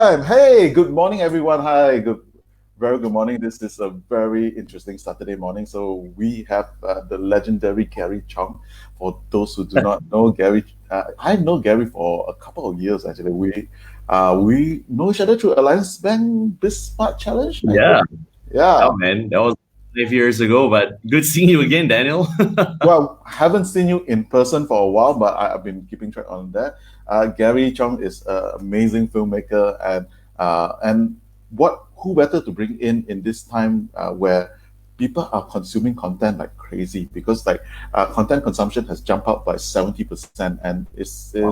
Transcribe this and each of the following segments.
Hey, good morning, everyone. Hi, very good morning. This is a very interesting Saturday morning. So we have the legendary Gary Chong. For those who do not know Gary, I know Gary for a couple of years actually. We know each other through Alliance Bank Biz Smart Challenge. I Yeah, hope. Yeah. yeah, man. That was 5 years ago, but good seeing you again, Daniel. Well, haven't seen you in person for a while, but I've been keeping track on that. Gary Chong is an amazing filmmaker, and what who better to bring in this time where people are consuming content like crazy because content consumption has jumped up by 70%, and Wow.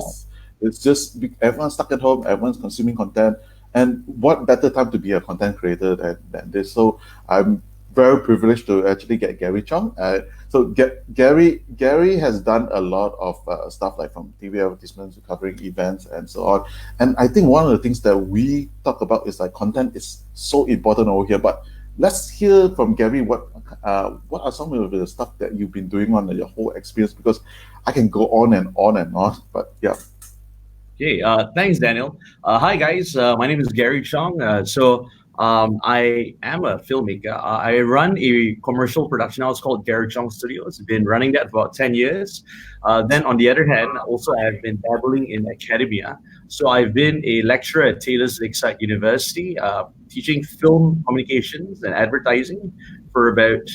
it's just everyone's stuck at home, everyone's consuming content, and what better time to be a content creator than this? So I'm very privileged to actually get Gary Chong. Gary has done a lot of stuff like from TV advertisements to covering events and so on. And I think one of the things that we talk about is like content is so important over here. But let's hear from Gary what are some of the stuff that you've been doing on your whole experience, because I can go on and on and on. But yeah. Okay, thanks, Daniel. Hi, guys. My name is Gary Chong. I am a filmmaker. I run a commercial production house called Gary Chong Studios. I've been running that for about 10 years. Then, on the other hand, also I've been dabbling in academia. So, I've been a lecturer at Taylor's Lakeside University, teaching film communications and advertising for about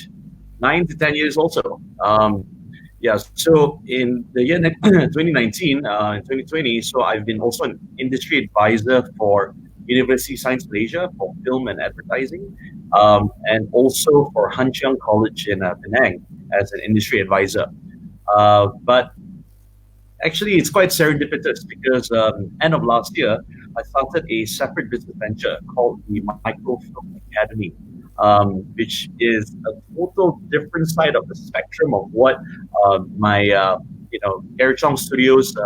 9 to 10 years also. Yeah, so in the year 2019 and 2020, so I've been also an industry advisor for University Science Malaysia for film and advertising, and also for Han Chiang College in Penang as an industry advisor. But actually, it's quite serendipitous because end of last year, I started a separate business venture called the Microfilm Academy, which is a total different side of the spectrum of what my Gary Chong Studios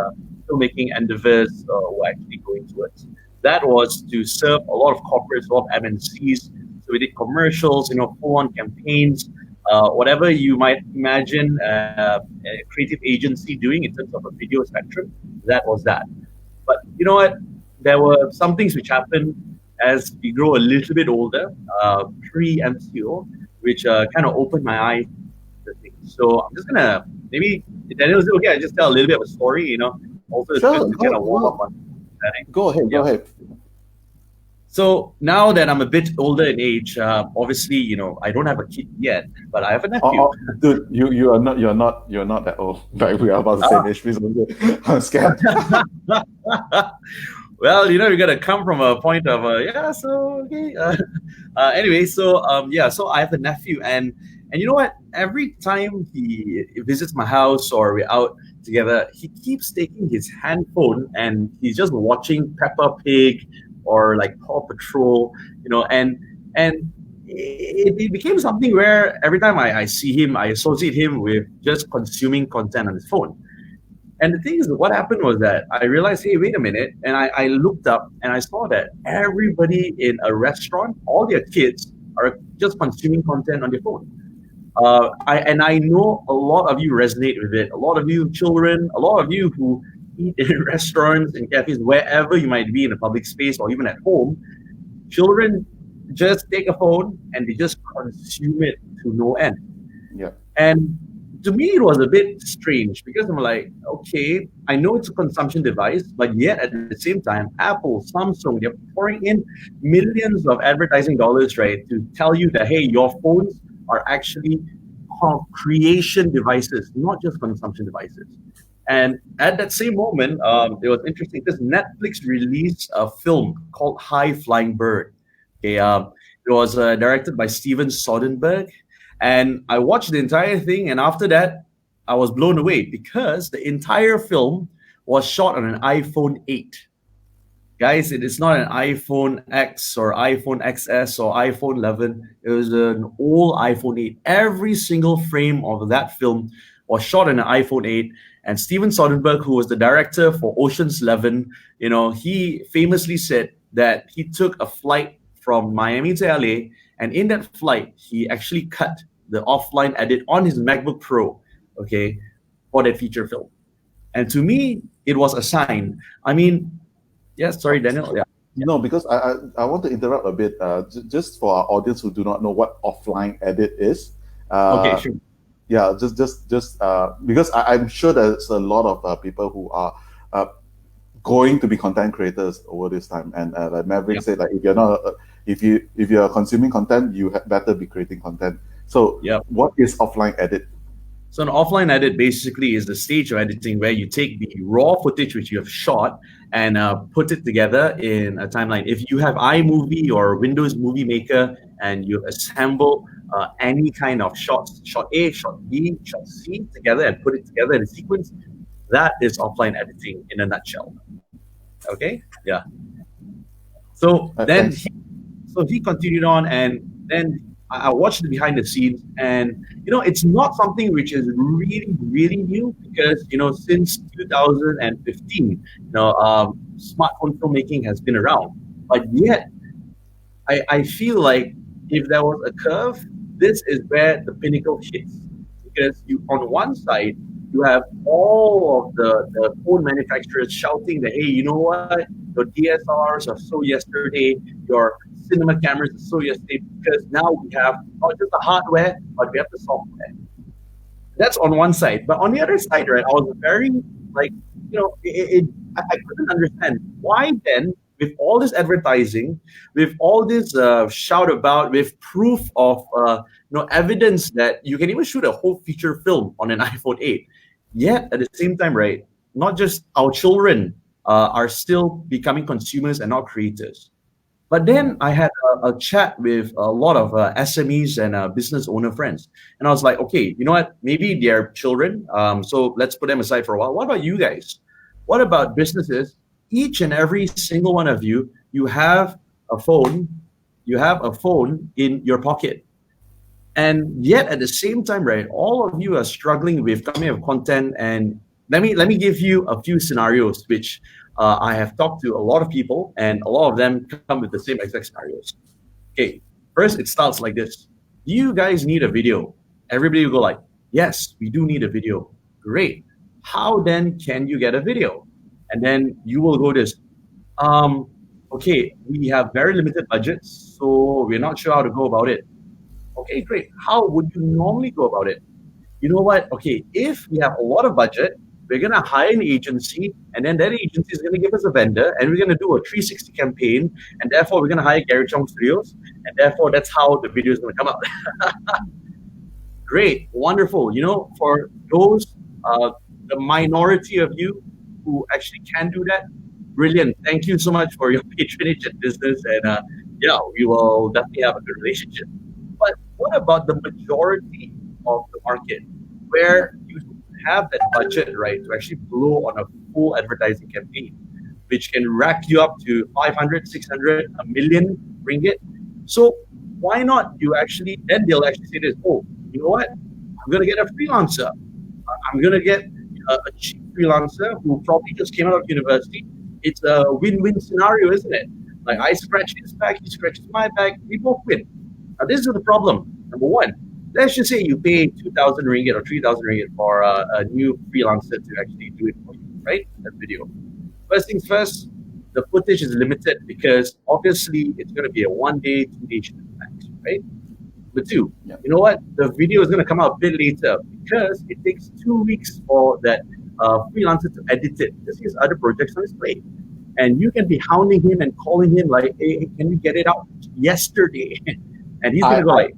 filmmaking endeavors were actually going towards. That was to serve a lot of corporates, a lot of MNCs. So we did commercials, full-on campaigns, whatever you might imagine a creative agency doing in terms of a video spectrum, that was that. But you know what? There were some things which happened as we grow a little bit older, pre-MCO, which kind of opened my eyes to things. So I'm just gonna maybe Daniel, is it okay? I just tell a little bit of a story, also it's good Sure, to kind of warm up on planning. go ahead, go Yeah. ahead. So now that I'm a bit older in age, obviously, I don't have a kid yet, but I have a Oh, nephew. dude, you're not that old. Like we are about the same age. Please don't say I'm scared. Well, you got to come from a point of yeah. So okay. Anyway, so yeah. So I have a nephew, and you know what? Every time he visits my house or we're out together, he keeps taking his handphone and he's just watching Peppa Pig or like Paw Patrol, and it became something where every time I see him, I associate him with just consuming content on his phone. And the thing is, what happened was that I realized, hey, wait a minute. And I looked up and I saw that everybody in a restaurant, all their kids are just consuming content on their phone. I know a lot of you resonate with it. A lot of you children, a lot of you who eat in restaurants and cafes, wherever you might be in a public space or even at home, children just take a phone and they just consume it to no end. Yeah. And to me, it was a bit strange because I'm like, okay, I know it's a consumption device, but yet at the same time, Apple, Samsung, they're pouring in millions of advertising dollars, right, to tell you that, hey, your phones are actually creation devices, not just consumption devices. And at that same moment, it was interesting because Netflix released a film called High Flying Bird. Okay, it was directed by Steven Soderbergh, and I watched the entire thing. And after that, I was blown away because the entire film was shot on an iPhone 8. Guys, it is not an iPhone X or iPhone XS or iPhone 11. It was an old iPhone 8. Every single frame of that film was shot on an iPhone 8. And Steven Soderbergh, who was the director for Ocean's 11, he famously said that he took a flight from Miami to LA, and in that flight, he actually cut the offline edit on his MacBook Pro, okay, for that feature film. And to me, it was a sign. I mean, yes, sorry, Daniel. Yeah. No, because I want to interrupt a bit, just for our audience who do not know what offline edit is. Okay, Uh, sure. yeah, just because I'm sure there's a lot of people who are uh, going to be content creators over this time, and like Maverick Yeah, said, like if you're not, if you're consuming content, you better be creating content. So, yeah. what is offline edit? So an offline edit basically is the stage of editing where you take the raw footage which you have shot and put it together in a timeline. If you have iMovie or Windows Movie Maker and you assemble any kind of shots, shot A, shot B, shot C together and put it together in a sequence, that is offline editing in a nutshell. Okay? Yeah. So then Thanks. he continued on, and then I watched the behind the scenes, and it's not something which is really new, because since 2015, smartphone filmmaking has been around, but yet I feel like if there was a curve, this is where the pinnacle hits. Because you, on one side, you have all of the phone manufacturers shouting that, hey, you know what? Your DSLRs are so yesterday, your cinema cameras are so yesterday, because now we have not just the hardware, but we have the software. That's on one side. But on the other side, right, I was very like, I couldn't understand why then, with all this advertising, with all this shout about, with proof of, evidence that you can even shoot a whole feature film on an iPhone 8. Yet at the same time, right, not just our children are still becoming consumers and not creators. But Yeah. then I had a chat with a lot of SMEs and business owner friends. And I was like, okay, you know what? Maybe they're children. So let's put them aside for a while. What about you guys? What about businesses? Each and every single one of you, you have a phone. You have a phone in your pocket. And yet at the same time, right, all of you are struggling with coming up with content. And let me give you a few scenarios which I have talked to a lot of people, and a lot of them come with the same exact scenarios. Okay, first it starts like this: do you guys need a video? Everybody will go like, yes, we do need a video. Great. How then can you get a video? And then you will go this. Um, okay, we have very limited budgets, so we're not sure how to go about it. Okay, great. How would you normally go about it? You know what? Okay, if we have a lot of budget, we're gonna hire an agency, and then that agency is gonna give us a vendor, and we're gonna do a 360 campaign, and therefore we're gonna hire Gary Chong Studios, and therefore that's how the video is gonna come out. Great, wonderful. For those, the minority of you who actually can do that, brilliant. Thank you so much for your patronage and business, and yeah, we will definitely have a good relationship. But what about the majority of the market, Yeah. where you have that budget, right, to actually blow on a full advertising campaign, which can rack you up to 500, 600, a million ringgit? So why not you actually, then they'll actually say this, oh, you know what? I'm going to get a freelancer. I'm going to get a cheap freelancer who probably just came out of university. It's a win-win scenario, isn't it? Like, I scratch his back, he scratches my back, we both win. Now, this is the problem. Number one, let's just say you pay 2,000 ringgit or 3,000 ringgit for a new freelancer to actually do it for you, right? That video. First things first, the footage is limited because obviously it's going to be a 1 day, 2 day shoot max, right? Number two, Yeah. you know what? The video is going to come out a bit later because it takes 2 weeks for that freelancer to edit it because he has other projects on his plate. And you can be hounding him and calling him like, hey, can we get it out yesterday? And he's going I, to go I like,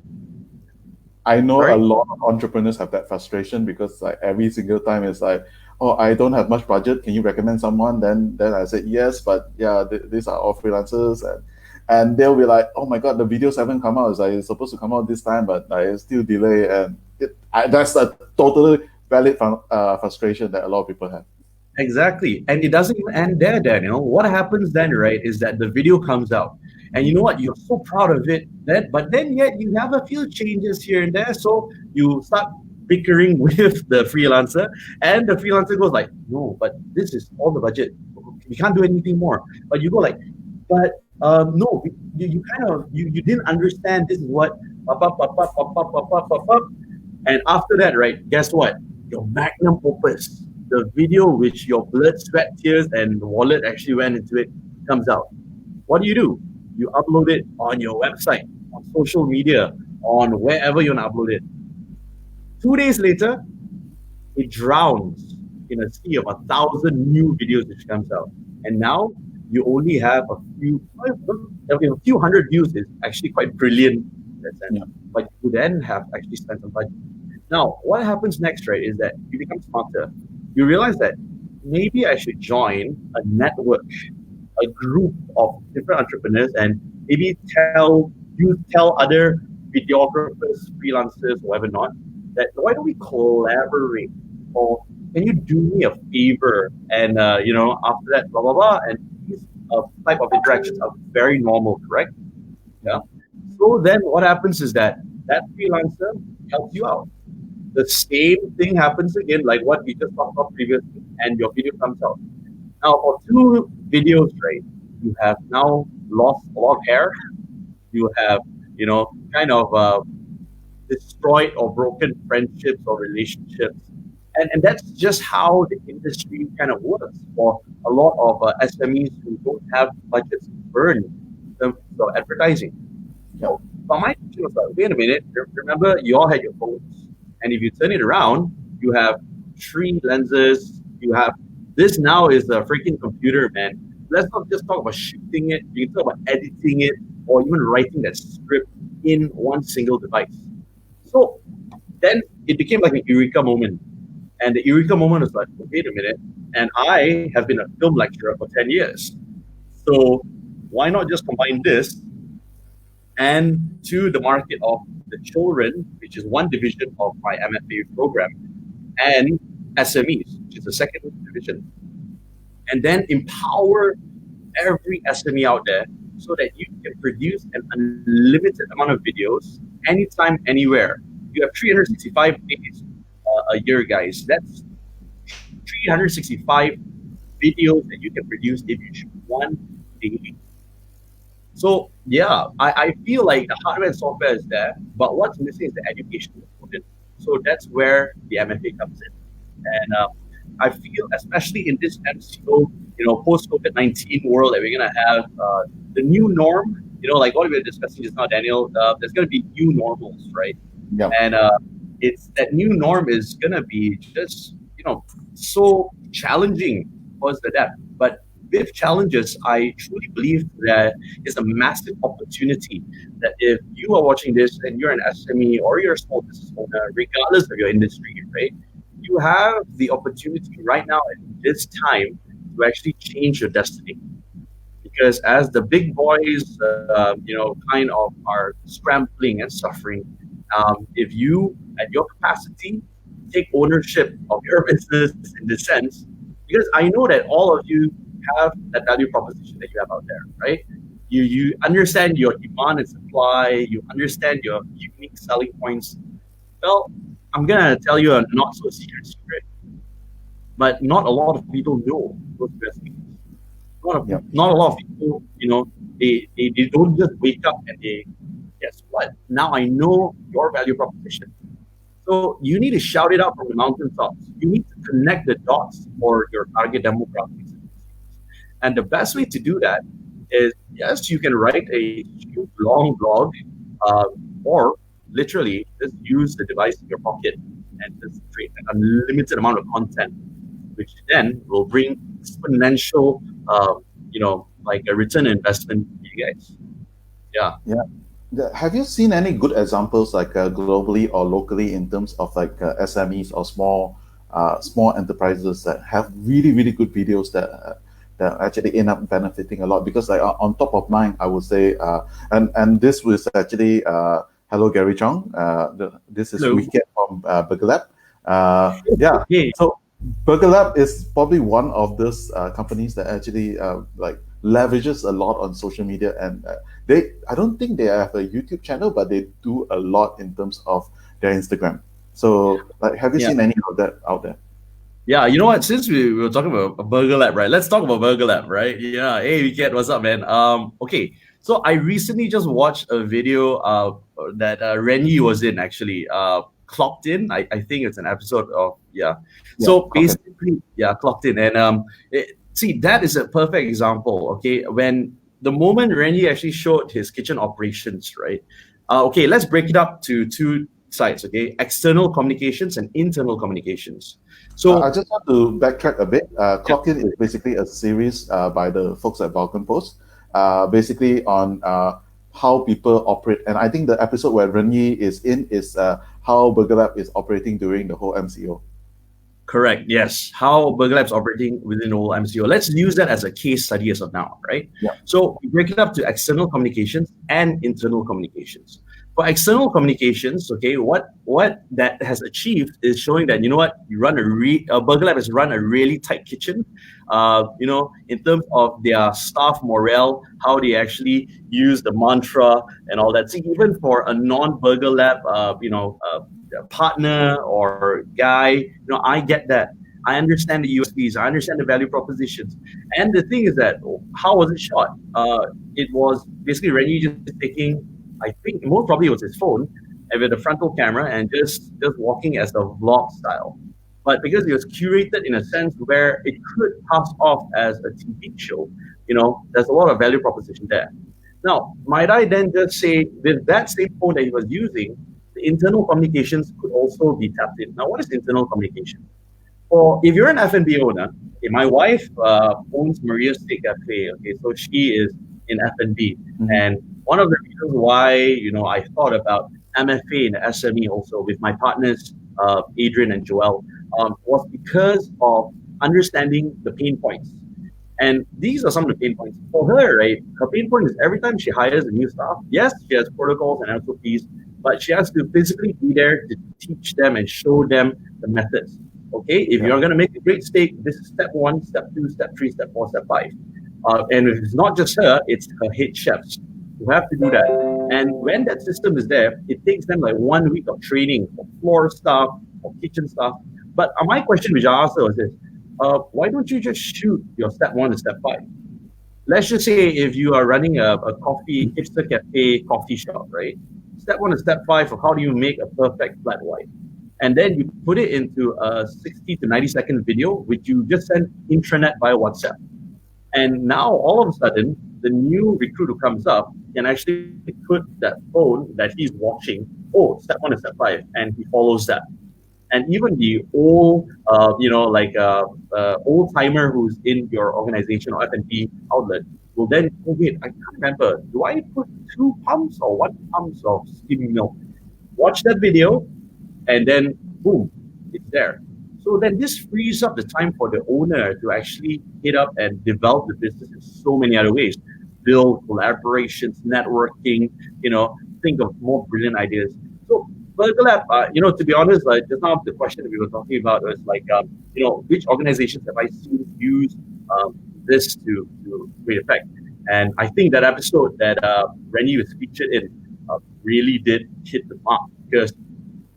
I know a sorry? lot of entrepreneurs have that frustration because like every single time it's like, oh, I don't have much budget. Can you recommend someone? Then I said yes, but yeah, these are all freelancers, and they'll be like, oh my god, the videos haven't come out. It's like it's supposed to come out this time, but like, it's still delay, and that's a totally valid frustration that a lot of people have. Exactly. And it doesn't even end there, Daniel. What happens then, right, is that the video comes out. And you know what? You're so proud of it. But then yet you have a few changes here and there. So you start bickering with the freelancer. And the freelancer goes like, no, but this is all the budget. We can't do anything more. But you go like, but no, you kind of, you didn't understand this is what, up, up, up, up, up, up, up, up, up, up. And after that, right, guess what? Your magnum opus, the video which your blood, sweat, tears, and wallet actually went into it, comes out. What do? You upload it on your website, on social media, on wherever you want to upload it. 2 days later, it drowns in a sea of 1,000 new videos which comes out. And now you only have a few, okay, a few hundred views is actually quite brilliant in that sense. Yeah. But you then have actually spent some budget. Now, what happens next, right, is that you become smarter. You realize that maybe I should join a network, a group of different entrepreneurs, and maybe tell other videographers, freelancers, whatever not, that why don't we collaborate? Or can you do me a favor? And after that, blah blah blah. And these type of interactions are very normal, correct? Yeah. So then what happens is that freelancer helps you out. The same thing happens again, like what we just talked about previously, and your video comes out. Now, for 2 videos, right, you have now lost a lot of hair. You have, kind of destroyed or broken friendships or relationships. And that's just how the industry kind of works for a lot of SMEs who don't have budgets to burn in terms of advertising. So, but my question was like, wait a minute, remember you all had your phones. And if you turn it around, you have 3 lenses, you have this now is a freaking computer, man. Let's not just talk about shooting it, you can talk about editing it or even writing that script in one single device. So then it became like an eureka moment. And the eureka moment was like, wait a minute. And I have been a film lecturer for 10 years. So why not just combine this and to the market of the children, which is one division of my MFA program, and SMEs, which is the second division, and then empower every SME out there so that you can produce an unlimited amount of videos anytime, anywhere. You have 365 days a year, guys. That's 365 videos that you can produce if you shoot one daily. So yeah, I feel like the hardware and software is there, but what's missing is the education component. So that's where the MFA comes in. And I feel, especially in this MCO, post COVID-19 world that we're gonna have, the new norm. Like what we were discussing just now, Daniel. There's gonna be new normals, right? Yeah. And it's that new norm is gonna be just so challenging towards the depth. But with challenges, I truly believe that it's a massive opportunity. That if you are watching this and you're an SME or you're a small business owner, regardless of your industry, right, you have the opportunity right now at this time to actually change your destiny. Because as the big boys, kind of are scrambling and suffering, if you, at your capacity, take ownership of your business in this sense, because I know that all of you have that value proposition that you have out there, right? You understand your demand and supply, you understand your unique selling points. Well, I'm gonna tell you a not so secret, but not a lot of people know those recipes. Not a lot of people, they don't just wake up and they, guess what? Now I know your value proposition. So you need to shout it out from the mountaintops. You need to connect the dots for your target demographics. And the best way to do that is, yes, you can write a huge long blog, or literally just use the device in your pocket and just create an unlimited amount of content, which then will bring exponential, like a return on investment to you guys. Yeah. Have you seen any good examples, like globally or locally, in terms of like SMEs or small enterprises that have really really good videos that actually end up benefiting a lot? Because like on top of mind, I would say, and this was actually hello Gary Chong. This is Hello. Wicket from Burger Lab. Yeah. So Burger Lab is probably one of those companies that actually like leverages a lot on social media, and I don't think they have a YouTube channel, but they do a lot in terms of their Instagram. So like, have you seen any of that out there? Yeah, you know what? Since we were talking about Burger Lab, right? Let's talk about Burger Lab, right? Yeah. Hey, Wicket, what's up, man? Okay. So I recently just watched a video that Renyi was in, actually. Clocked in. I think it's an episode of So basically, clocked in, and see, that is a perfect example. Okay, when the moment Randy actually showed his kitchen operations, right? Okay, let's break it up to two sides, okay? External communications and internal communications. I So, just want to backtrack a bit. yeah, Clock In is basically a series by the folks at Vulcan Post, basically on how people operate. And I think the episode where Renyi is in is how Burger Lab is operating during the whole MCO. correct. Yes. How Burger Lab's operating within the whole MCO. Let's use that as a case study as of now, right? Yeah. So we break it up to external communications and internal communications. For external communications, okay, what that has achieved is showing that you know what you run Burger Lab has run a really tight kitchen. In terms of their staff morale, how they actually use the mantra and all that. See, even for a non-Burger Lab, partner or guy, I get that. I understand the USPs, I understand the value propositions. And the thing is that, how was it shot? It was basically Rennie just taking, I think most probably it was his phone and with a frontal camera and just walking as a vlog style. But because it was curated in a sense where it could pass off as a TV show, there's a lot of value proposition there. Now, might I then just say, with that same phone that he was using, the internal communications could also be tapped in. Now, what is internal communication? Or if you're an F&B owner, okay, my wife owns Maria's Steak Cafe. Okay, so she is in F&B, and one of the reasons why I thought about MFA in SME also with my partners Adrian and Joel was because of understanding the pain points. And these are some of the pain points for her, right? Her pain point is every time she hires a new staff, yes, she has protocols and SOPs, but she has to physically be there to teach them and show them the methods. Okay, if you're going to make a great steak, this is step 1, step 2, step 3, step 4, step 5. And it's not just her, it's her head chefs who have to do that. And when that system is there, it takes them like 1 week of training for floor staff, for kitchen staff. But my question, which I asked her, was this: why don't you just shoot your step 1 and step 5? Let's just say if you are running a coffee, hipster cafe coffee shop, right? Step 1 and step 5 of how do you make a perfect flat white. And then you put it into a 60 to 90-second video, which you just send intranet via WhatsApp. And now, all of a sudden, the new recruit who comes up can actually put that phone that he's watching, step 1 and step 5, and he follows that. And even the old, old timer who's in your organization or F&B outlet will then, wait, I can't remember, do I put 2 pumps or 1 pump of steaming milk? Watch that video, and then boom, it's there. So then this frees up the time for the owner to actually hit up and develop the business in so many other ways. Build collaborations, networking, think of more brilliant ideas. So Burger Lab, to be honest, just now the question that we were talking about was like, which organizations have I seen use this to great effect? And I think that episode that Rennie was featured in really did hit the mark, because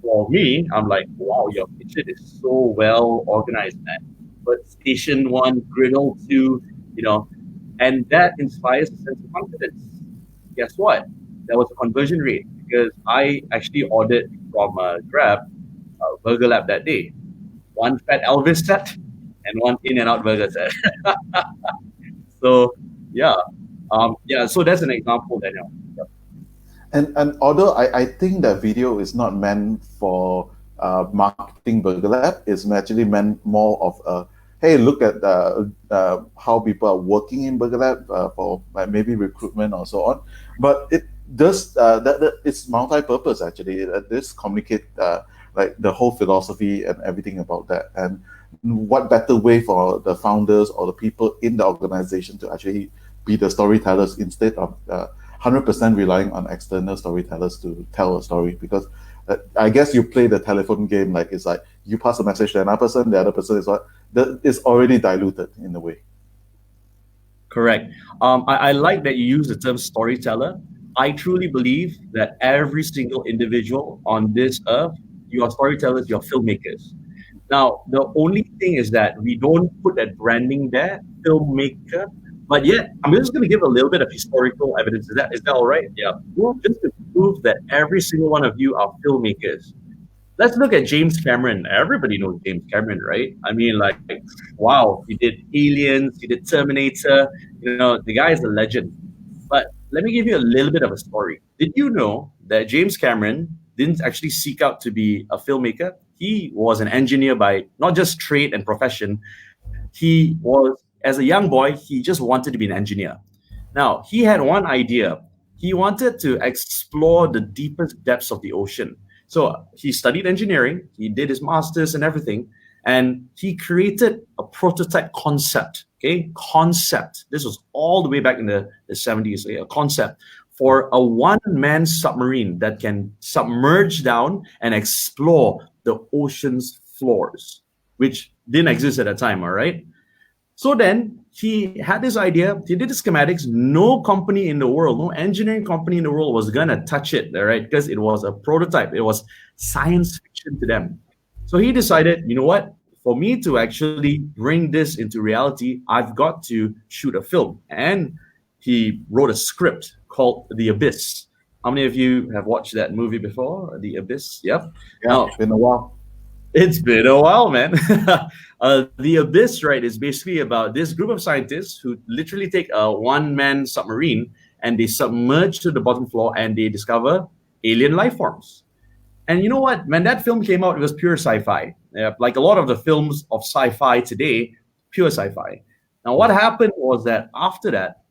for me, I'm like, wow, your kitchen is so well organized, man. But station 1, griddle 2, and that inspires a sense of confidence. Guess what? There was a conversion rate because I actually ordered from Grab Burger Lab that day. 1 Fat Elvis set and 1 In-N-Out Burger set. So, yeah. So that's an example, Daniel. Yep. And although I think that video is not meant for marketing Burger Lab, it's actually meant more of hey, look at how people are working in Burger Lab for maybe recruitment or so on. But it does it's multi-purpose actually. This communicate like the whole philosophy and everything about that. And what better way for the founders or the people in the organization to actually be the storytellers instead of 100% relying on external storytellers to tell a story? Because I guess you play the telephone game, like it's like you pass a message to another person, the other person is is already diluted in a way. Correct. I like that you use the term storyteller. I truly believe that every single individual on this earth, you are storytellers, you're filmmakers. Now, the only thing is that we don't put that branding there, filmmaker, but yet I'm just going to give a little bit of historical evidence. Is that all right? Yeah. Just to prove that every single one of you are filmmakers. Let's look at James Cameron. Everybody knows James Cameron, right? I mean, wow, he did Aliens, he did Terminator. The guy is a legend. But let me give you a little bit of a story. Did you know that James Cameron didn't actually seek out to be a filmmaker? He was an engineer by not just trade and profession. He was, as a young boy, he just wanted to be an engineer. Now, he had one idea. He wanted to explore the deepest depths of the ocean. So he studied engineering, he did his master's and everything, and he created a prototype concept. Okay, concept. This was all the way back in the 70s, a concept for a one-man submarine that can submerge down and explore the ocean's floors, which didn't exist at that time, all right? So then he had this idea, he did the schematics. No company in the world, no engineering company in the world was gonna touch it, all right? Because it was a prototype, it was science fiction to them. So he decided, you know what? For me to actually bring this into reality, I've got to shoot a film. And he wrote a script called The Abyss. How many of you have watched that movie before? The Abyss? Yep. Yeah, Now, it's been a while. it's been a while, man. The Abyss, right, is basically about this group of scientists who literally take a one-man submarine and they submerge to the bottom floor and they discover alien life forms. And you know what? When that film came out, it was pure sci-fi. Like a lot of the films of sci-fi today, pure sci-fi. Now, what happened was that after that,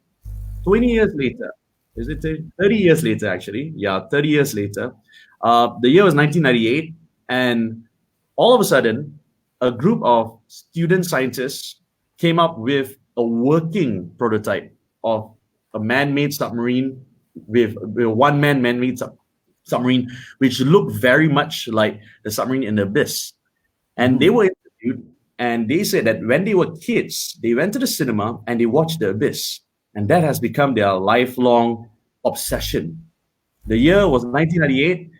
20 years later, is it 30 years later, actually? Yeah, 30 years later. The year was 1998. And all of a sudden, a group of student scientists came up with a working prototype of a man-made submarine with one-man man-made submarine, which looked very much like the submarine in the Abyss. And they were interviewed, and they said that when they were kids, they went to the cinema and they watched the Abyss, and that has become their lifelong obsession. The year was 1998.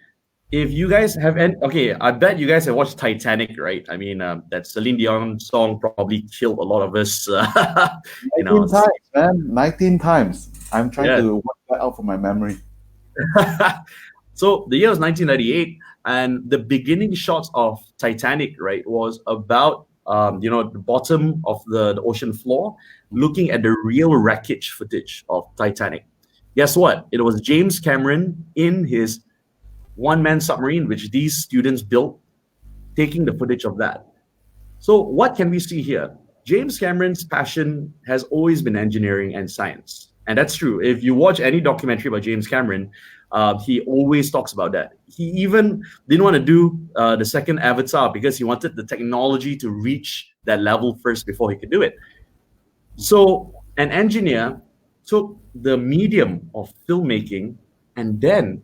If you guys have any, okay, I bet you guys have watched Titanic, right? I mean, that Celine Dion song probably killed a lot of us. You 19 know, times, man. 19 times. I'm trying yeah. to work that out from my memory. So the year was 1998, and the beginning shots of Titanic, right, was about the bottom of the ocean floor, looking at the real wreckage footage of Titanic. Guess what? It was James Cameron in his one-man submarine, which these students built, taking the footage of that. So what can we see here? James Cameron's passion has always been engineering and science. And that's true. If you watch any documentary about James Cameron, he always talks about that. He even didn't want to do the second Avatar because he wanted the technology to reach that level first before he could do it. So an engineer took the medium of filmmaking and then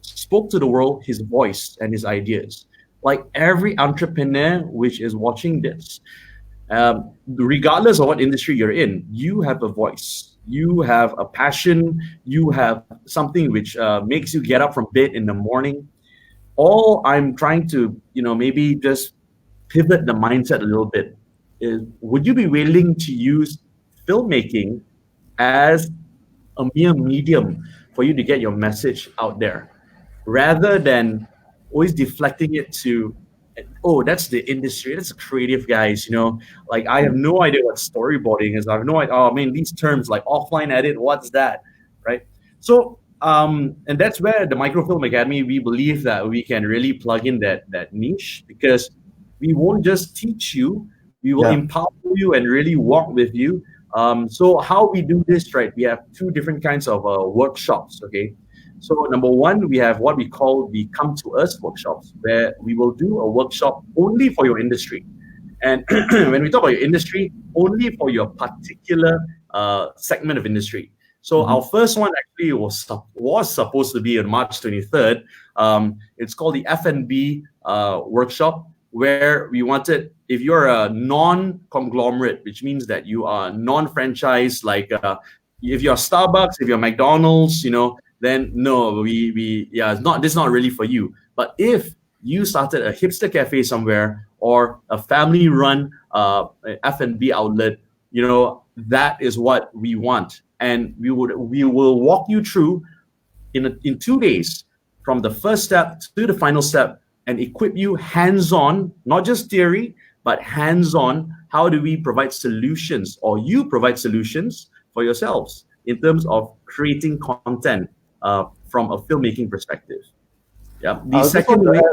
spoke to the world his voice and his ideas. Like every entrepreneur which is watching this, regardless of what industry you're in, you have a voice, you have a passion, you have something which makes you get up from bed in the morning. All I'm trying to, maybe just pivot the mindset a little bit is, would you be willing to use filmmaking as a mere medium for you to get your message out there, rather than always deflecting it to, oh, that's the industry, that's the creative guys, like I have no idea what storyboarding is. I have no idea. Oh, I mean, these terms like offline edit, what's that, right? So, and that's where the Microfilm Academy, we believe that we can really plug in that niche, because we won't just teach you, we will empower you and really walk with you. So how we do this, right? We have two different kinds of workshops, okay? So number one, we have what we call the Come to Us workshops, where we will do a workshop only for your industry. And when we talk about your industry, only for your particular segment of industry. So our first one actually was supposed to be on March 23rd. It's called the F&B workshop, where we wanted, if you're a non-conglomerate, which means that you are non-franchise, like if you're Starbucks, if you're McDonald's, then no, this is not really for you. But if you started a hipster cafe somewhere or a family-run F&B outlet, that is what we want. And we will walk you through in 2 days, from the first step to the final step, and equip you hands-on, not just theory, but hands-on. How do we provide solutions, or you provide solutions for yourselves? in terms of creating content from a filmmaking perspective. Yeah. The I just want second to way, add,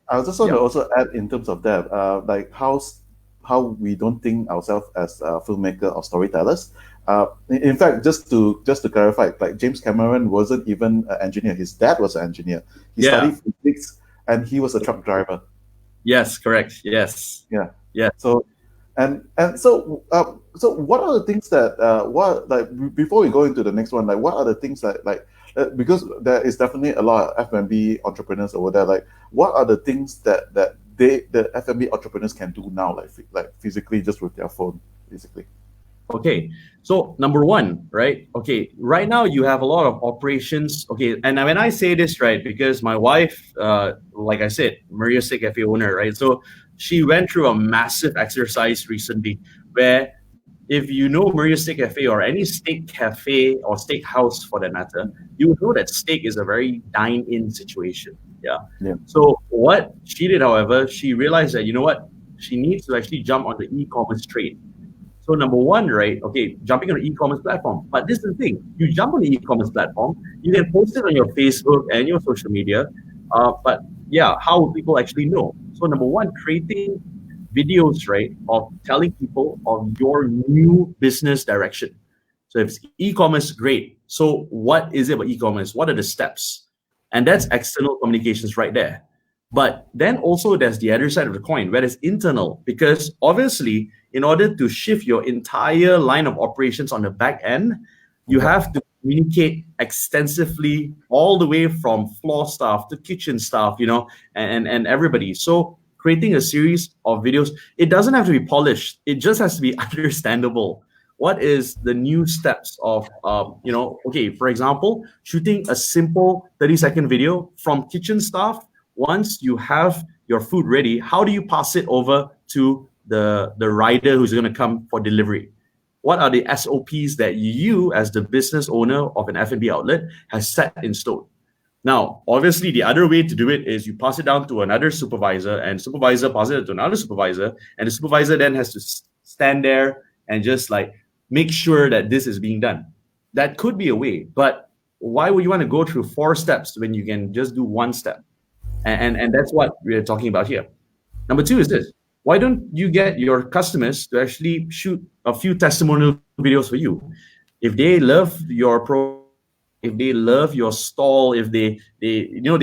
I just want to yeah. also add in terms of that, like how we don't think ourselves as filmmaker or storytellers. In fact, just to clarify, like James Cameron wasn't even an engineer. His dad was an engineer. He Yeah. studied physics, and he was a truck driver. Yes, correct. Yes. Yeah. Yeah. So so what are the things that what like before we go into the next one, like what are the things that like because there is definitely a lot of F&B entrepreneurs over there, like what are the things that the F&B entrepreneurs can do now, like physically just with their phone basically. Okay, so number one, right? Okay, right now you have a lot of operations. Okay, and when I say this, right, because my wife, like I said, Maria Steak Cafe owner, right? So she went through a massive exercise recently where if you know Maria Steak Cafe or any steak cafe or steak house for that matter, you would know that steak is a very dine-in situation. Yeah. Yeah. So what she did, however, she realized that, you know what, she needs to actually jump on the e-commerce trade. So number one, right? Okay, jumping on an e-commerce platform. But this is the thing: you jump on the e-commerce platform, you can post it on your Facebook and your social media. But yeah, how will people actually know? So number one, creating videos, right, of telling people of your new business direction. So if it's e-commerce, great. So what is it about e-commerce? What are the steps? And that's external communications right there. But then also there's the other side of the coin, where it's internal, because obviously, in order to shift your entire line of operations on the back end, you Yeah. have to communicate extensively all the way from floor staff to kitchen staff, and everybody. So creating a series of videos, it doesn't have to be polished. It just has to be understandable. What is the new steps of, okay, for example, shooting a simple 30-second video from kitchen staff. Once you have your food ready, how do you pass it over to the rider who's going to come for delivery? What are the SOPs that you, as the business owner of an F&B outlet, has set in stone? Now, obviously, the other way to do it is you pass it down to another supervisor, and supervisor passes it to another supervisor, and the supervisor then has to stand there and just like make sure that this is being done. That could be a way, but why would you want to go through 4 steps when you can just do 1 step? And that's what we're talking about here. Number two is this: why don't you get your customers to actually shoot a few testimonial videos for you? If they love your if they love your stall, if they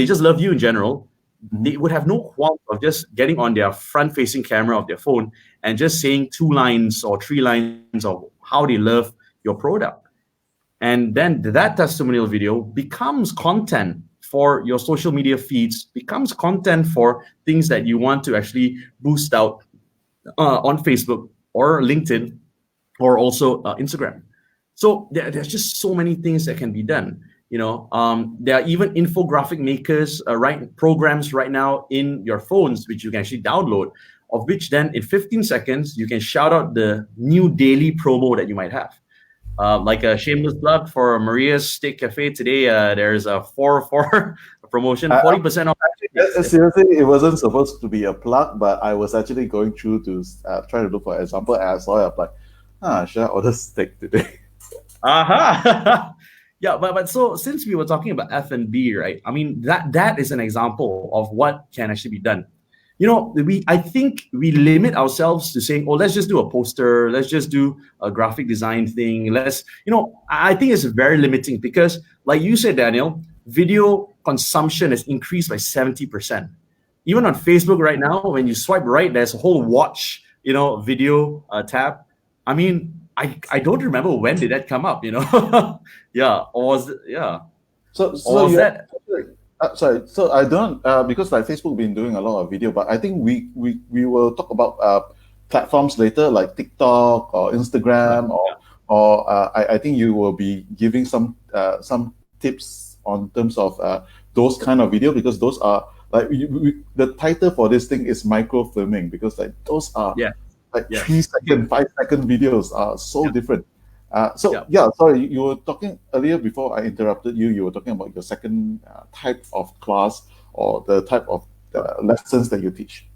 just love you in general, they would have no qualm of just getting on their front facing camera of their phone and just saying 2 lines or 3 lines of how they love your product. And then that testimonial video becomes content for your social media feeds, becomes content for things that you want to actually boost out on Facebook or LinkedIn or also Instagram. So there's just so many things that can be done. There are even infographic makers, programs right now in your phones, which you can actually download, of which then in 15 seconds, you can shout out the new daily promo that you might have. Like a shameless plug for Maria's Steak Cafe today. There's a 4 promotion, 40% off. Seriously, it wasn't supposed to be a plug, but I was actually going through to try to look for example, and I saw it. I'm like, should I order steak today? Aha. Yeah, but so since we were talking about F&B, right? I mean, that is an example of what can actually be done. I think we limit ourselves to saying, oh, let's just do a poster, let's just do a graphic design thing. I think it's very limiting because, like you said, Daniel, video consumption has increased by 70%. Even on Facebook right now, when you swipe right, there's a whole watch, video tab. I mean, I don't remember when did that come up, yeah, or was it, yeah, So or so was you that sorry. So I don't because like Facebook been doing a lot of video, but I think we will talk about platforms later like TikTok or yeah, Instagram or I think you will be giving some tips on terms of those kind of video because those are like the title for this thing is microfilming because like those are yeah, like yes, 3 second, 5 second videos are so yeah, different. So yeah. yeah, sorry, you were talking earlier before I interrupted you. You were talking about your second type of class or the type of lessons that you teach.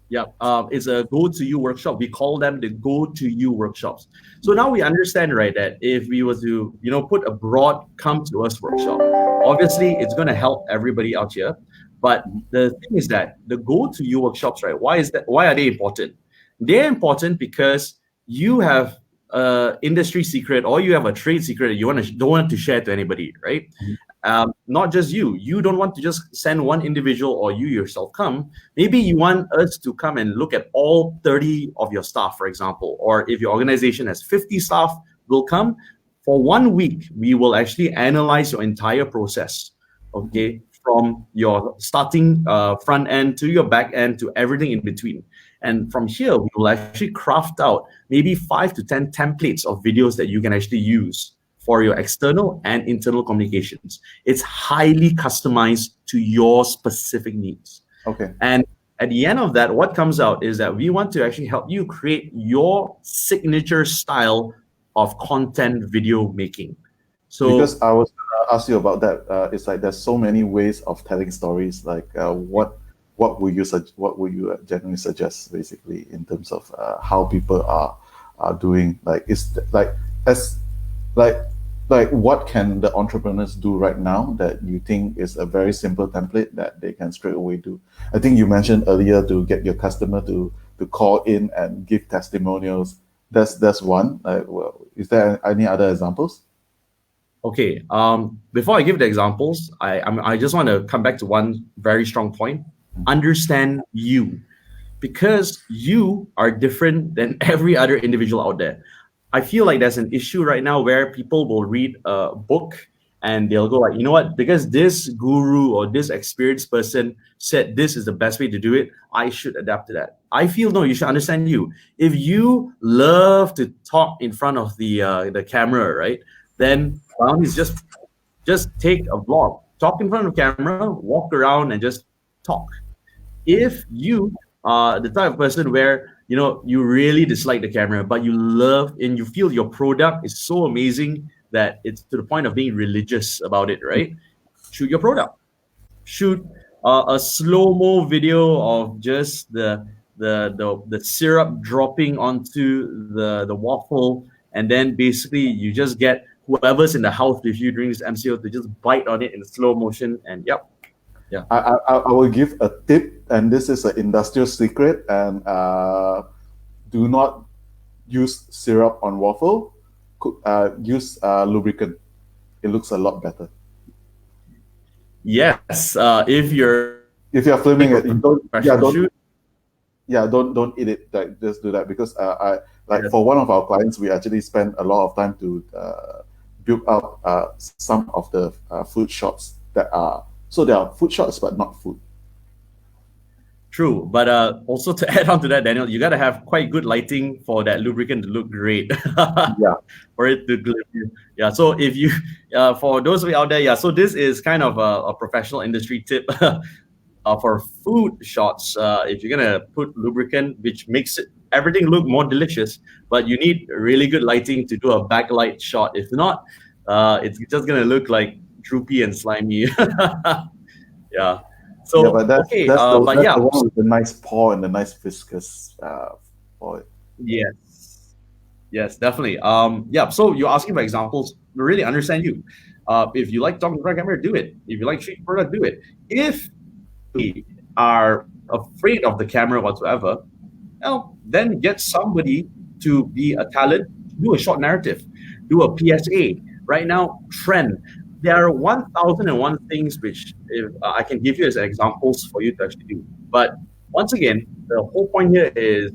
Yeah, it's a go to you workshop. We call them the go to you workshops. So now we understand, right, that if we were to, put a broad come to us workshop, obviously it's going to help everybody out here. But the thing is that the go to you workshops, right? Why is that? Why are they important? They're important because you have a industry secret or you have a trade secret that you don't want to share to anybody, right? Not just you. You don't want to just send one individual or you yourself come. Maybe you want us to come and look at all 30 of your staff, for example, or if your organization has 50 staff, will come for 1 week. We will actually analyze your entire process, okay, from your starting front end to your back end to everything in between. And from here, we will actually craft out maybe 5 to 10 templates of videos that you can actually use for your external and internal communications. It's highly customized to your specific needs. Okay. And at the end of that, what comes out is that we want to actually help you create your signature style of content video making. So Because I was going to ask you about that. It's like there's so many ways of telling stories. Like what would you generally suggest, basically, in terms of how people are doing? Like it's like as like what can the entrepreneurs do right now that you think is a very simple template that they can straight away do? I think you mentioned earlier to get your customer to call in and give testimonials. That's one. Well, is there any other examples? okay, before I give the examples, I just want to come back to one very strong point. Understand you, because you are different than every other individual out there. I feel like there's an issue right now where people will read a book and they'll go like, you know what? Because this guru or this experienced person said this is the best way to do it, I should adapt to that. I feel no, you should understand you. If you love to talk in front of the camera, right? Then by all means, just take a vlog, talk in front of camera, walk around, and just talk. If you are the type of person where you really dislike the camera but you love and you feel your product is so amazing that it's to the point of being religious about it, right? Shoot your product. Shoot a slow-mo video of just the syrup dropping onto the waffle, and then basically you just get whoever's in the house with you during this MCO to just bite on it in slow motion, and yep. Yeah. I will give a tip, and this is an industrial secret, and do not use syrup on waffle. Use lubricant. It looks a lot better. Yes, if you're filming it, professional shoot, don't eat it. Like, just do that, because I Yes. for one of our clients, we actually spend a lot of time to build up some of the food shots that are, so they are food shots but not food. True, but also to add on to that, Daniel, you gotta have quite good lighting for that lubricant to look great. Yeah. For it to glisten. Yeah. So if you, for those of you out there, yeah. So this is kind of a professional industry tip for food shots. If you're gonna put lubricant, which makes everything look more delicious, but you need really good lighting to do a backlight shot. If not, it's just gonna look like droopy and slimy. Yeah. So Yeah, but that's okay, that's the but that's yeah, the one with the nice pour and the nice viscous oil. yes, yes, definitely. Yeah. So you're asking for examples. To really understand you. If you like talking to the camera, do it. If you like shooting product, do it. If we are afraid of the camera whatsoever, well, then get somebody to be a talent, do a short narrative, do a PSA. Right now, trend. There are 1,001 things which if, I can give you as examples for you to actually do. But once again, the whole point here is,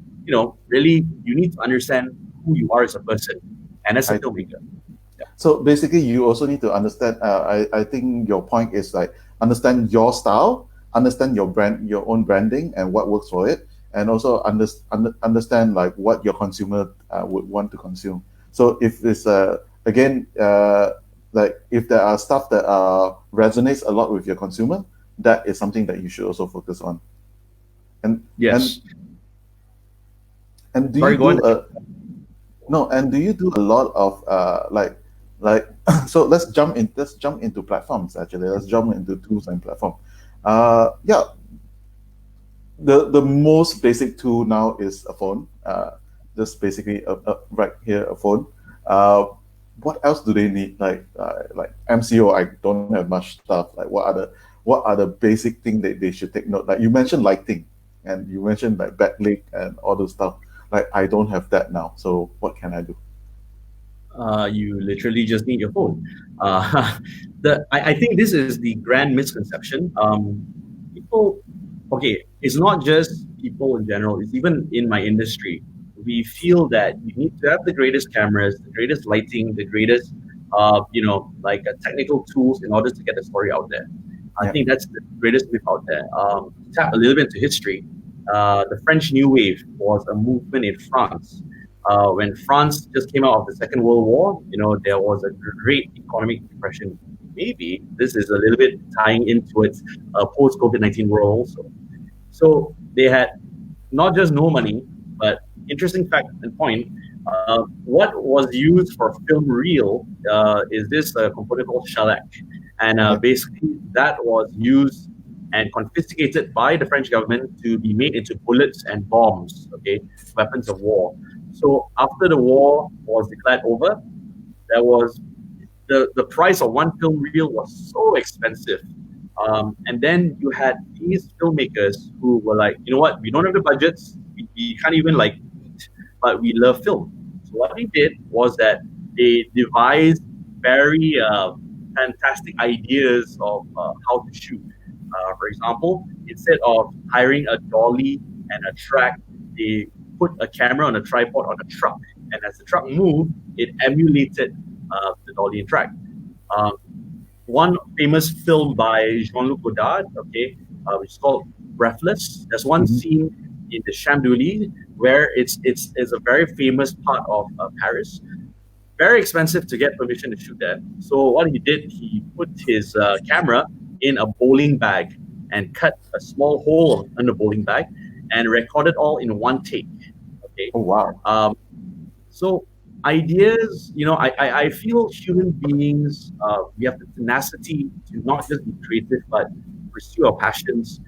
really you need to understand who you are as a person and as a I filmmaker. So basically, you also need to understand. I think your point is like understand your style, understand your brand, your own branding, and what works for it, and also understand like what your consumer would want to consume. So if it's again like if there are stuff that resonates a lot with your consumer, that is something that you should also focus on. And Yes. and do Sorry, you go on. do no? And do you do a lot of like so let's jump into platforms. Actually, let's jump into tools and platform. Yeah, the most basic tool now is a phone. Just basically right here a phone. Uh, what else do they need? Like MCO, I don't have much stuff. Like what are the basic thing that they should take note? Like you mentioned lighting, and you mentioned like backlit and all those stuff. Like I don't have that now. So what can I do? You literally just need your phone. I think this is the grand misconception. People, okay, it's not just people in general, it's even in my industry. We feel that you need to have the greatest cameras, the greatest lighting, the greatest, technical tools in order to get the story out there. I Yeah. think that's the greatest myth out there. Tap a little bit into history. The French New Wave was a movement in France. When France just came out of the Second World War, there was a great economic depression. Maybe this is a little bit tying into its post COVID-19 world also. So they had not just no money, but interesting fact and point. What was used for film reel is this component called shellac, and Okay. basically that was used and confiscated by the French government to be made into bullets and bombs. Okay, weapons of war. So after the war was declared over, there was the price of one film reel was so expensive. And then you had these filmmakers who were like, you know what, we don't have the budgets, we can't even like eat, but we love film. So what they did was that they devised very fantastic ideas of how to shoot. For example, instead of hiring a dolly and a track, they put a camera on a tripod on a truck, and as the truck moved, it emulated the dolly and track. Um, One famous film by Jean-Luc Godard, okay, which is called Breathless. There's one Mhm. scene in the Champs-Élysées where it's a very famous part of Paris. Very expensive to get permission to shoot that. So what he did, he put his camera in a bowling bag and cut a small hole in the bowling bag and recorded all in one take. Okay, Oh wow. um, so ideas, I feel human beings, we have the tenacity to not just be creative, but pursue our passions.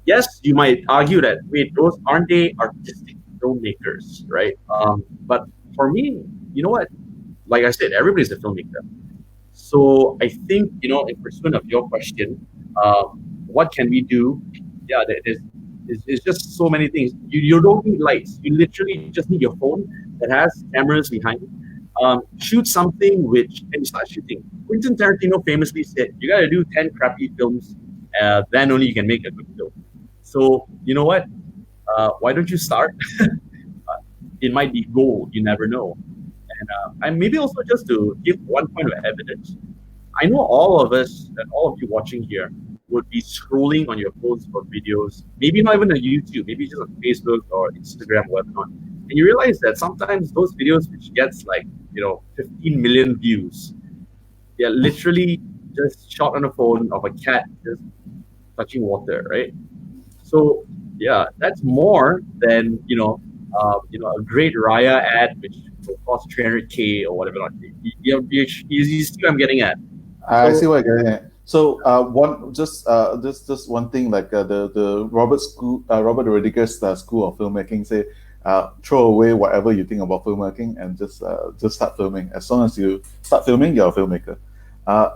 Yes, you might argue that, wait, those aren't they artistic filmmakers, right? But for me, you know what? Like I said, everybody's a filmmaker. So I think, in pursuit of your question, what can we do? Yeah, there's just so many things. You don't need lights. You literally just need your phone that has cameras behind it. Shoot something and you start shooting. Quentin Tarantino famously said, you got to do 10 crappy films, then only you can make a good film. So, you know what? Why don't you start? It might be gold. You never know. And maybe also just to give one point of evidence, I know all of us and all of you watching here would be scrolling on your phones for videos, maybe not even on YouTube, maybe just on Facebook or Instagram or whatnot. And you realize that sometimes those videos which gets like, 15 million views, they're literally just shot on a phone of a cat just touching water, right? So yeah, that's more than a great Raya ad which will cost 300K or whatever. You see what I'm getting at. I see So what you're getting at. So one just one thing like the Robert Rodriguez School of Filmmaking say throw away whatever you think about filmmaking and just start filming. As soon as you start filming, you're a filmmaker.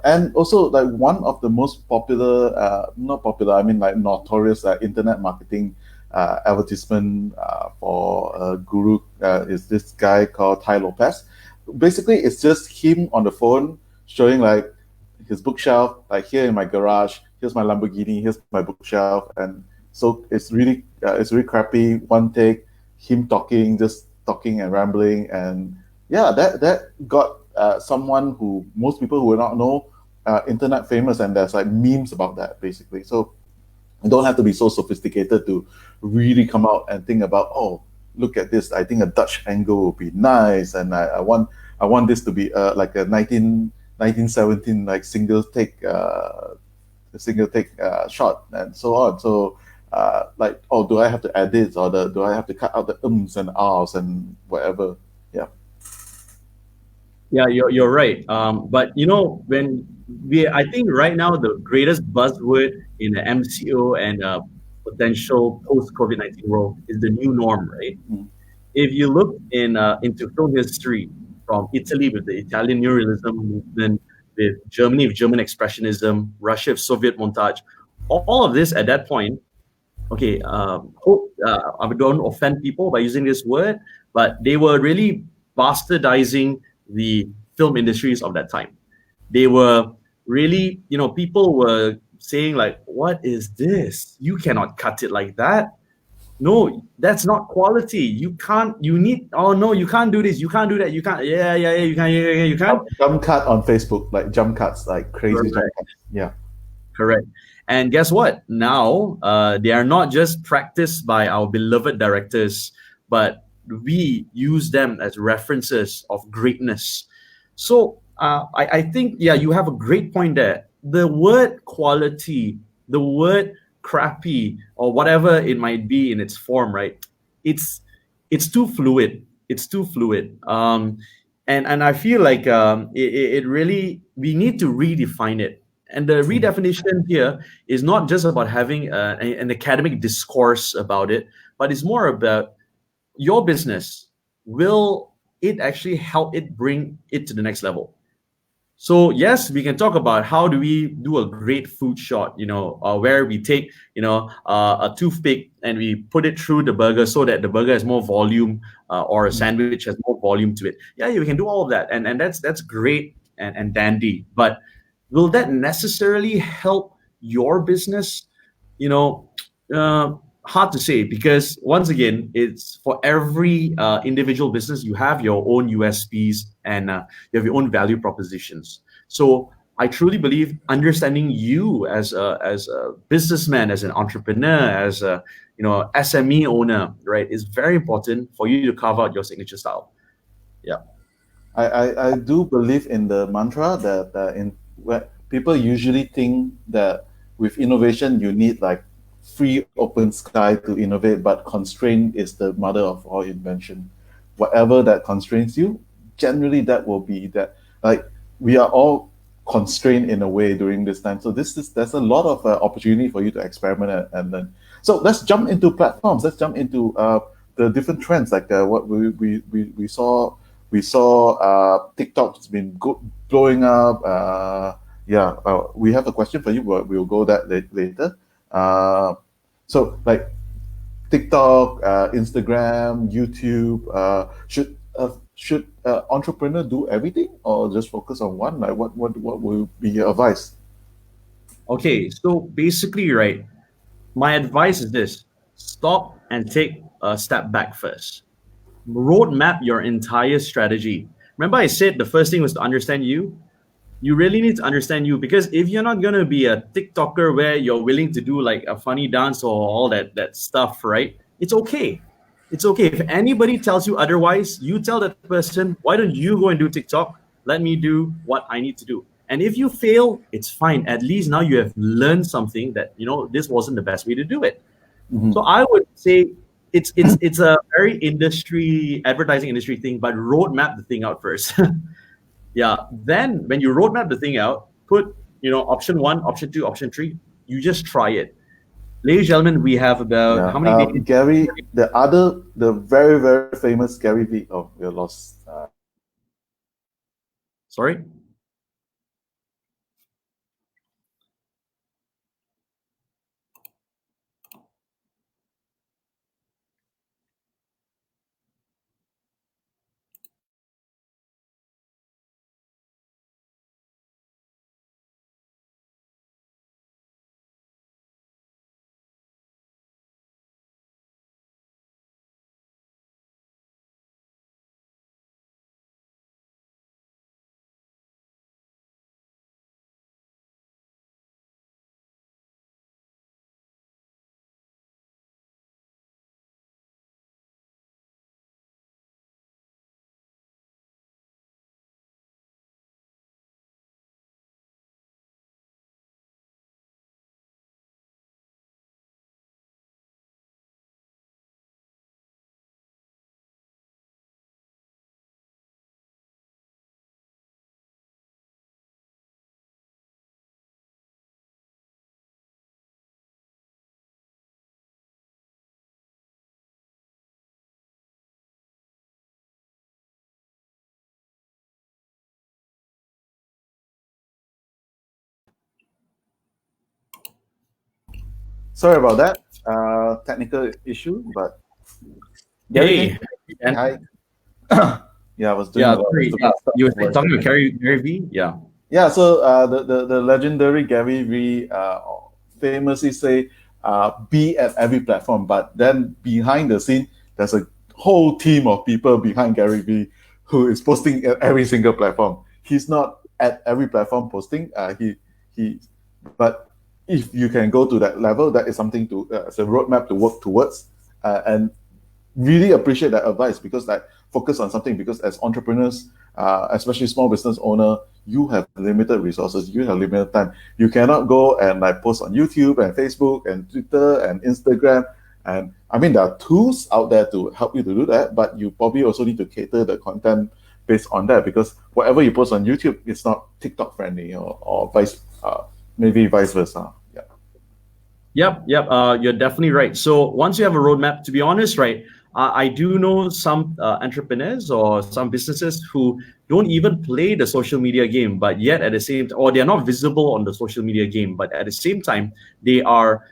And also like one of the most popular, not popular, I mean like notorious internet marketing advertisement for Guru is this guy called Ty Lopez. Basically, it's just him on the phone showing like his bookshelf, like here in my garage, here's my Lamborghini, here's my bookshelf, and so it's really crappy. One take, him talking, just talking and rambling, and yeah, that got someone who most people who will not know internet famous, and there's like memes about that basically. So you don't have to be so sophisticated to really come out and think about, oh, look at this. I think a Dutch angle would be nice, and I want this to be like a 1917 like single take shot and so on. So like, oh, do I have to add this or do I have to cut out the ums and ahs and whatever? Yeah. yeah, you're right. But when I think right now the greatest buzzword in the MCO and potential post-COVID-19 world is the new norm, right? Mm. If you look into film history from Italy with the Italian neorealism movement, with Germany with German expressionism, Russia with Soviet montage, all of this at that point, okay, hope I don't offend people by using this word, but they were really bastardizing the film industries of that time. They were really, people were saying like, "What is this? You cannot cut it like that. No, that's not quality. You can't. You need. Oh no, you can't do this. You can't do that. You can't. Yeah, yeah, yeah. You can. Yeah, yeah, you can." Jump cut on Facebook, like jump cuts, like crazy jump Correct. cuts. Yeah. Correct. And guess what? Now they are not just practiced by our beloved directors, but we use them as references of greatness. So I think, yeah, you have a great point there. The word quality, the word crappy, or whatever it might be in its form, right? It's it's too fluid. It's too fluid. And I feel like it really, we need to redefine it. And the Mm. redefinition here is not just about having an academic discourse about it, but it's more about your business. Will it actually help it bring it to the next level? So yes, we can talk about how do we do a great food shot, where we take, a toothpick and we put it through the burger so that the burger has more volume, or a Mm. sandwich has more volume to it. Yeah, we can do all of that, and that's great and dandy. But will that necessarily help your business? You know, hard to say, because once again, it's for every individual business, you have your own USPs, and you have your own value propositions. So I truly believe understanding you as a businessman, as an entrepreneur, as a SME owner, right, is very important for you to carve out your signature style. Yeah. I do believe in the mantra that in where people usually think that with innovation you need like free open sky to innovate, but constraint is the mother of all invention. Whatever that constrains you, generally that will be that, like, we are all constrained in a way during this time. So there's a lot of opportunity for you to experiment and learn. So let's jump into platforms. Let's jump into the different trends, like what we saw TikTok's been blowing up. Yeah, we have a question for you, but we'll go that later. Uh, so, like TikTok, Instagram, YouTube, should entrepreneur do everything or just focus on one? Like, what will be your advice? Okay. So basically, right, my advice is this: stop and take a step back first. Roadmap your entire strategy. Remember, I said the first thing was to understand you. You really need to understand you, because if you're not gonna be a TikToker where you're willing to do like a funny dance or all that stuff, right? It's okay. It's okay. If anybody tells you otherwise, you tell that person, why don't you go and do TikTok? Let me do what I need to do. And if you fail, it's fine. At least now you have learned something, that this wasn't the best way to do it. Mhm. So I would say it's a very industry, advertising industry thing, but roadmap the thing out first. Yeah. Then when you roadmap the thing out, put option one, option two, option three. You just try it. Ladies and gentlemen, we have about Yeah, how many days? Gary, the very very famous Gary V. Oh, we lost. Sorry. Sorry about that. Technical issue, but Gary, can Hey, you hear me? and Hi. Yeah, I was doing yeah, a lot of sorry, stupid stuff you were over talking here. about Gary V. Yeah. Yeah, so the legendary Gary Vee famously say, be at every platform, but then behind the scene, there's a whole team of people behind Gary Vee who is posting at every single platform. He's not at every platform posting. He, but if you can go to that level, that is something to it's a roadmap to work towards, and really appreciate that advice because like focus on something because as entrepreneurs, especially small business owner, you have limited resources, you have limited time. You cannot go and like post on YouTube and Facebook and Twitter and Instagram. And I mean, there are tools out there to help you to do that, but you probably also need to cater the content based on that because whatever you post on YouTube is not TikTok friendly or maybe vice versa. Yeah. Yep. You're definitely right. So once you have a roadmap, to be honest, right, I do know some entrepreneurs or some businesses who don't even play the social media game, but yet at the same time, or they're not visible on the social media game, but at the same time, they are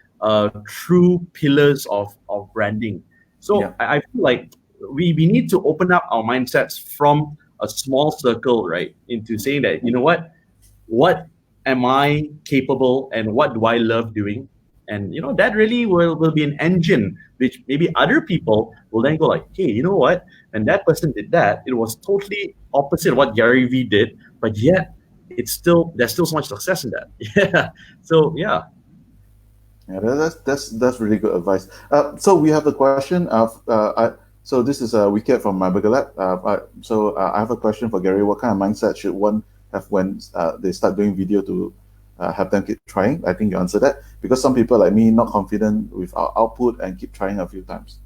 true pillars of branding. Yeah. So I feel like we need to open up our mindsets from a small circle, right, into saying that, you know what am I capable and what do I love doing? And that really will be an engine which maybe other people will then go like, hey, you know what? And that person did that. It was totally opposite of what Gary Vee did, but yet there's still so much success in that. Yeah. So yeah. Yeah, that's really good advice. So we have the question of so this is a Wicket from my Burger Lab. I have a question for Gary. What kind of mindset should one have when they start doing video to have them keep trying? I think you answered that because some people like me not confident with our output and keep trying a few times.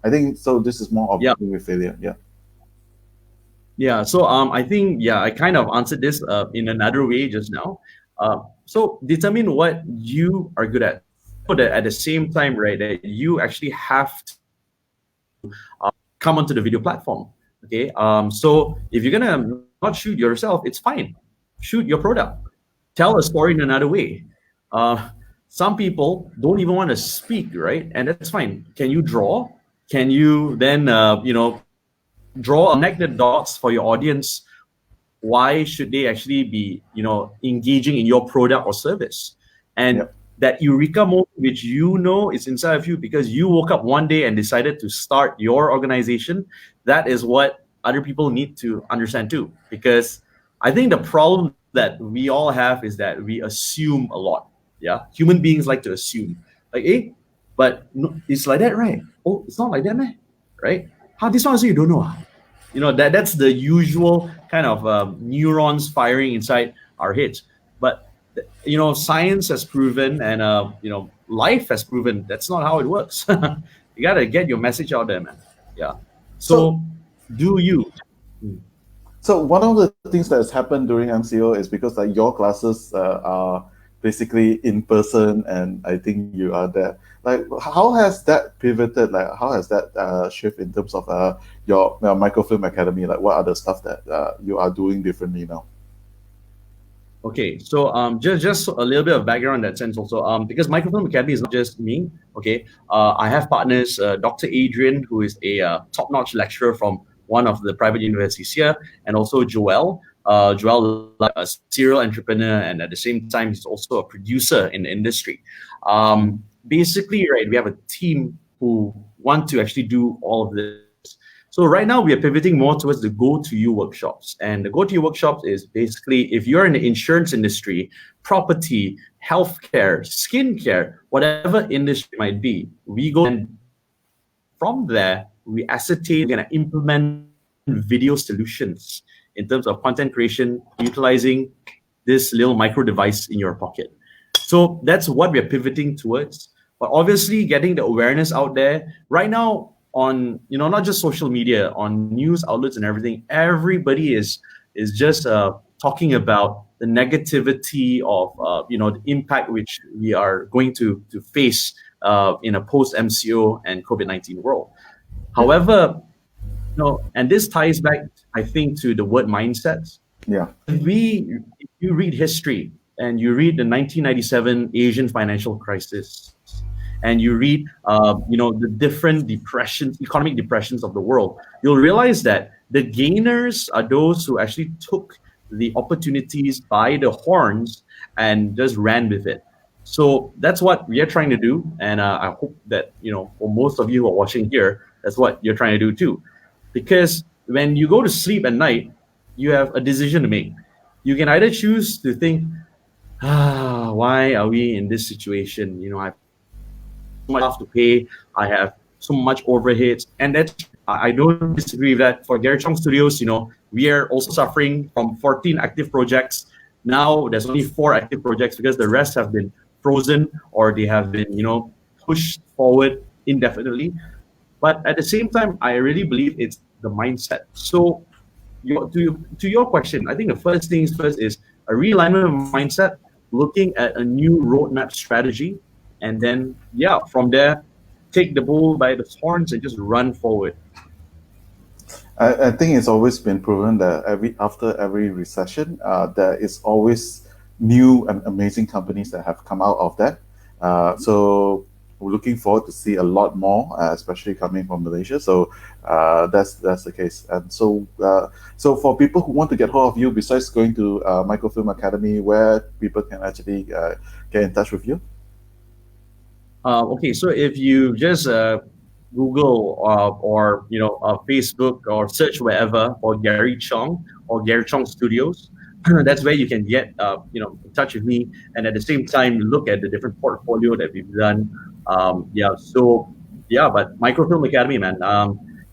I think so. This is more of Yeah. dealing with failure. Yeah. Yeah. So I think I kind of answered this in another way just now. So determine what you are good at. So that at the same time, right, that you actually have come onto the video platform. Okay. So if you're gonna not shoot yourself, it's fine. Shoot your product. Tell a story in another way. Some people don't even want to speak, right? And that's fine. Can you draw? Can you then draw connect the dots for your audience? Why should they actually be engaging in your product or service? And Yep. that eureka moment which is inside of you because you woke up one day and decided to start your organization, that is what other people need to understand too. Because I think the problem that we all have is that we assume a lot. Yeah, human beings like to assume, like, but no, it's like that, right? Oh, it's not like that, man. Right? How this one also you don't know? That's the usual kind of neurons firing inside our heads. But science has proven, and life has proven that's not how it works. You gotta get your message out there, man. Yeah. So So, do you? Mm. So one of the things that has happened during MCO is because like your classes are basically in person, and I think you are there. Like, how has that pivoted? Like, how has that shift in terms of your microfilm academy? Like, what are the stuff that you are doing differently now? Okay, so just a little bit of background in that sense also. Because Microfilm Academy is not just me. Okay, I have partners, Dr. Adrian, who is a top-notch lecturer from one of the private universities here, and also Joel. Joel, like a serial entrepreneur, and at the same time, he's also a producer in the industry. Basically, right, we have a team who want to actually do all of this. So right now we are pivoting more towards the go to you workshops. And the go to you workshops is basically if you're in the insurance industry, property, healthcare, skincare, whatever industry it might be, we go and from there we ascertain we're going to implement video solutions in terms of content creation utilizing this little micro device in your pocket. So that's what we're pivoting towards. But obviously, getting the awareness out there right now on not just social media, on news outlets and everything. Everybody is just talking about the negativity of the impact which we are going to face in a post MCO and COVID-19 world. However, and this ties back, I think, to the word mindset. Yeah. If you read history and you read the 1997 Asian financial crisis, and you read, the different depressions, economic depressions of the world, you'll realize that the gainers are those who actually took the opportunities by the horns and just ran with it. So that's what we are trying to do, and I hope that for most of you who are watching here, that's what you're trying to do too. Because when you go to sleep at night, you have a decision to make. You can either choose to think, why are we in this situation? I have so much stuff to pay. I have so much overheads, and that's I don't disagree with that. For Gary Chong Studios, we are also suffering from 14 active projects. Now there's only 4 active projects because the rest have been frozen or they have been, pushed forward indefinitely. But at the same time, I really believe it's the mindset. So to your question, I think the first things first is a realignment of mindset, looking at a new roadmap strategy, and then from there, take the bull by the horns and just run forward. I think it's always been proven that after every recession, there is always new and amazing companies that have come out of that. So we're looking forward to see a lot more, especially coming from Malaysia. So that's the case. And so for people who want to get hold of you, besides going to Microfilm Academy, where people can actually get in touch with you. Okay, so if you just Google or Facebook or search wherever for Gary Chong or Gary Chong Studios, that's where you can get in touch with me, and at the same time look at the different portfolio that we've done. But Microfilm Academy, man.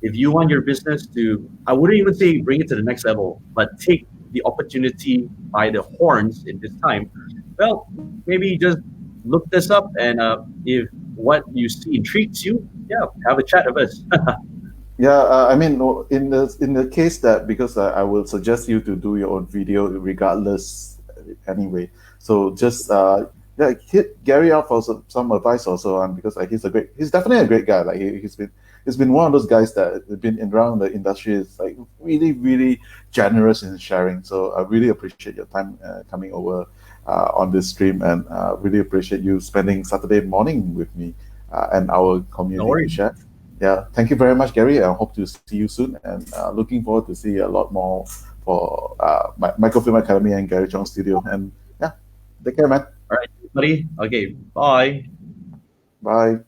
If you want your business to, I wouldn't even say bring it to the next level, but take the opportunity by the horns in this time. Well, maybe just look this up, and if what you see intrigues you, have a chat with us. Yeah, I mean, in the case that, because I will suggest you to do your own video regardless anyway. So just hit Gary out for some advice also, because he's definitely a great guy. Like he's been one of those guys that have been around the industry. Is like really really generous in sharing. So I really appreciate your time coming over on this stream, and really appreciate you spending Saturday morning with me and our community No to worries. share. Yeah, thank you very much, Gary. I hope to see you soon, and looking forward to see a lot more for Microfilm Academy and Gary Chong Studio. And yeah, take care, man. All right, buddy. Okay, bye. Bye.